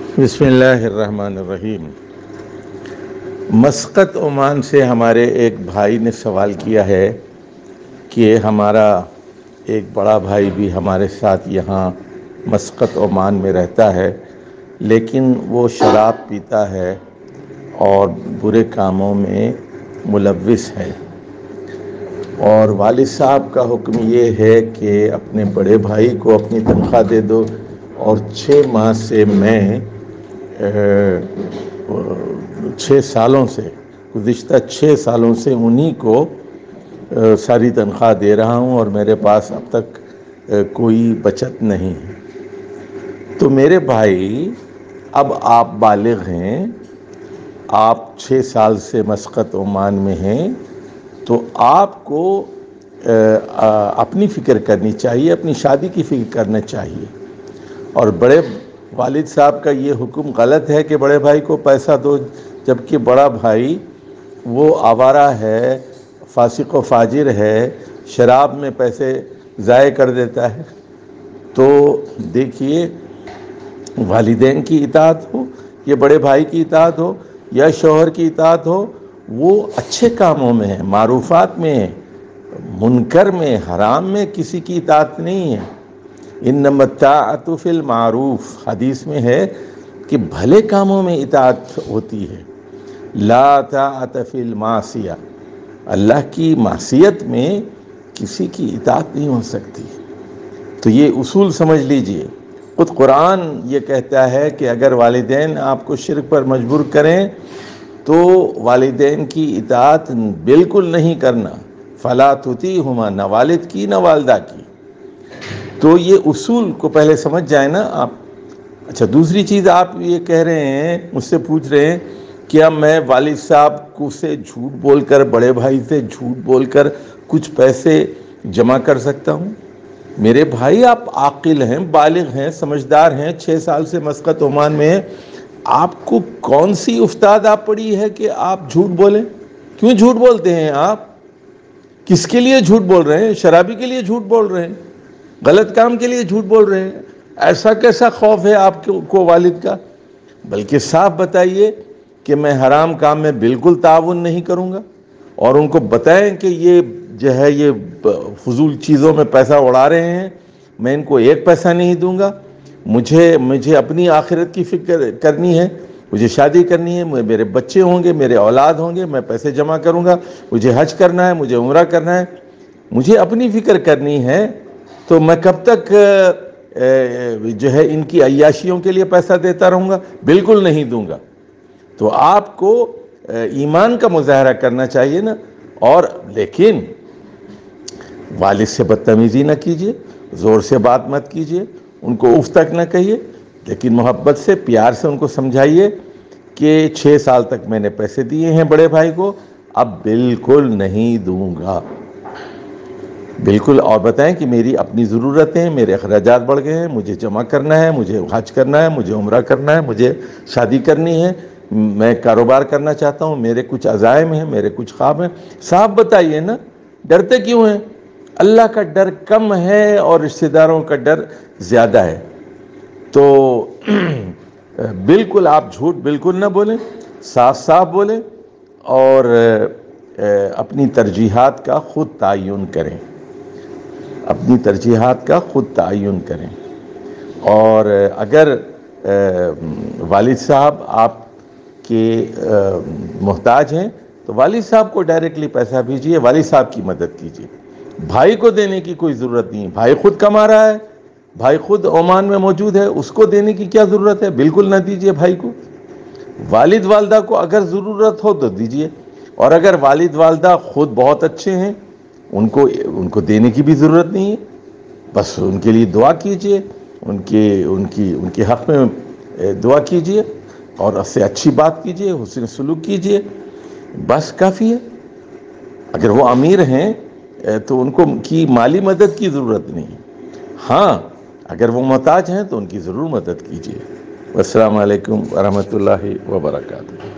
بسم اللہ الرحمن الرحیم۔ مسقط عمان سے ہمارے ایک بھائی نے سوال کیا ہے کہ ہمارا ایک بڑا بھائی بھی ہمارے ساتھ یہاں مسقط عمان میں رہتا ہے، لیکن وہ شراب پیتا ہے اور برے کاموں میں ملوث ہے، اور والد صاحب کا حکم یہ ہے کہ اپنے بڑے بھائی کو اپنی تنخواہ دے دو، اور 6 ماہ سے میں 6 سالوں سے گزشتہ 6 سالوں سے انہی کو ساری تنخواہ دے رہا ہوں، اور میرے پاس اب تک کوئی بچت نہیں ہے۔ تو میرے بھائی، اب آپ بالغ ہیں، آپ 6 سال سے مسقط عمان میں ہیں، تو آپ کو اپنی فکر کرنی چاہیے، اپنی شادی کی فکر کرنا چاہیے۔ اور بڑے والد صاحب کا یہ حکم غلط ہے کہ بڑے بھائی کو پیسہ دو، جبکہ بڑا بھائی وہ آوارہ ہے، فاسق و فاجر ہے، شراب میں پیسے ضائع کر دیتا ہے۔ تو دیکھیے، والدین کی اطاعت ہو یا بڑے بھائی کی اطاعت ہو یا شوہر کی اطاعت ہو، وہ اچھے کاموں میں ہے، معروفات میں ہے، منکر میں، حرام میں کسی کی اطاعت نہیں ہے۔ انما الطاعۃ فی المعروف، حدیث میں ہے کہ بھلے کاموں میں اطاعت ہوتی ہے، لا طاعۃ فی المعصیہ، اللہ کی معصیت میں کسی کی اطاعت نہیں ہو سکتی۔ تو یہ اصول سمجھ لیجئے۔ خود قرآن یہ کہتا ہے کہ اگر والدین آپ کو شرک پر مجبور کریں تو والدین کی اطاعت بالکل نہیں کرنا، فلا تطیعہما، نہ والد کی نہ والدہ کی۔ تو یہ اصول کو پہلے سمجھ جائیں نا آپ۔ اچھا، دوسری چیز آپ یہ کہہ رہے ہیں، مجھ سے پوچھ رہے ہیں کیا میں والد صاحب کو سے جھوٹ بول کر، بڑے بھائی سے جھوٹ بول کر کچھ پیسے جمع کر سکتا ہوں؟ میرے بھائی، آپ عاقل ہیں، بالغ ہیں، سمجھدار ہیں، 6 سال سے مسقط عمان میں ہیں، آپ کو کون سی افتادہ پڑی ہے کہ آپ جھوٹ بولیں؟ کیوں جھوٹ بولتے ہیں آپ؟ کس کے لیے جھوٹ بول رہے ہیں؟ شرابی کے لیے جھوٹ بول رہے ہیں؟ غلط کام کے لیے جھوٹ بول رہے ہیں؟ ایسا کیسا خوف ہے آپ کو والد کا؟ بلکہ صاف بتائیے کہ میں حرام کام میں بالکل تعاون نہیں کروں گا، اور ان کو بتائیں کہ یہ جو ہے یہ فضول چیزوں میں پیسہ اڑا رہے ہیں، میں ان کو 1 پیسہ نہیں دوں گا۔ مجھے اپنی آخرت کی فکر کرنی ہے، مجھے شادی کرنی ہے، میرے بچے ہوں گے، میرے اولاد ہوں گے، میں پیسے جمع کروں گا، مجھے حج کرنا ہے، مجھے عمرہ کرنا ہے، مجھے اپنی فکر کرنی ہے۔ تو میں کب تک جو ہے ان کی عیاشیوں کے لیے پیسہ دیتا رہوں گا؟ بالکل نہیں دوں گا۔ تو آپ کو ایمان کا مظاہرہ کرنا چاہیے نا۔ اور لیکن والد سے بدتمیزی نہ کیجیے، زور سے بات مت کیجیے، ان کو اف تک نہ کہیے، لیکن محبت سے، پیار سے ان کو سمجھائیے کہ 6 سال تک میں نے پیسے دیے ہیں بڑے بھائی کو، اب بالکل نہیں دوں گا، بالکل۔ اور بتائیں کہ میری اپنی ضرورتیں، میرے اخراجات بڑھ گئے ہیں، مجھے جمع کرنا ہے، مجھے حج کرنا ہے، مجھے عمرہ کرنا ہے، مجھے شادی کرنی ہے، میں کاروبار کرنا چاہتا ہوں، میرے کچھ عزائم ہیں، میرے کچھ خواب ہیں۔ صاحب بتائیے نا، ڈرتے کیوں ہیں؟ اللہ کا ڈر کم ہے اور رشتہ داروں کا ڈر زیادہ ہے۔ تو بالکل آپ جھوٹ بالکل نہ بولیں، صاف صاف بولیں، اور اپنی ترجیحات کا خود تعین کریں، اپنی ترجیحات کا خود تعین کریں۔ اور اگر والد صاحب آپ کے محتاج ہیں تو والد صاحب کو ڈائریکٹلی پیسہ بھیجیے، والد صاحب کی مدد کیجیے۔ بھائی کو دینے کی کوئی ضرورت نہیں، بھائی خود کما رہا ہے، بھائی خود عمان میں موجود ہے، اس کو دینے کی کیا ضرورت ہے؟ بالکل نہ دیجیے بھائی کو۔ والد والدہ کو اگر ضرورت ہو تو دیجیے، اور اگر والد والدہ خود بہت اچھے ہیں، ان کو دینے کی بھی ضرورت نہیں ہے، بس ان کے لیے دعا کیجیے، ان کے حق میں دعا کیجیے، اور اس سے اچھی بات کیجیے، حسن سلوک کیجیے، بس کافی ہے۔ اگر وہ امیر ہیں تو ان کو کی مالی مدد کی ضرورت نہیں، ہاں اگر وہ محتاج ہیں تو ان کی ضرور مدد کیجیے۔ السلام علیکم ورحمۃ اللہ وبرکاتہ۔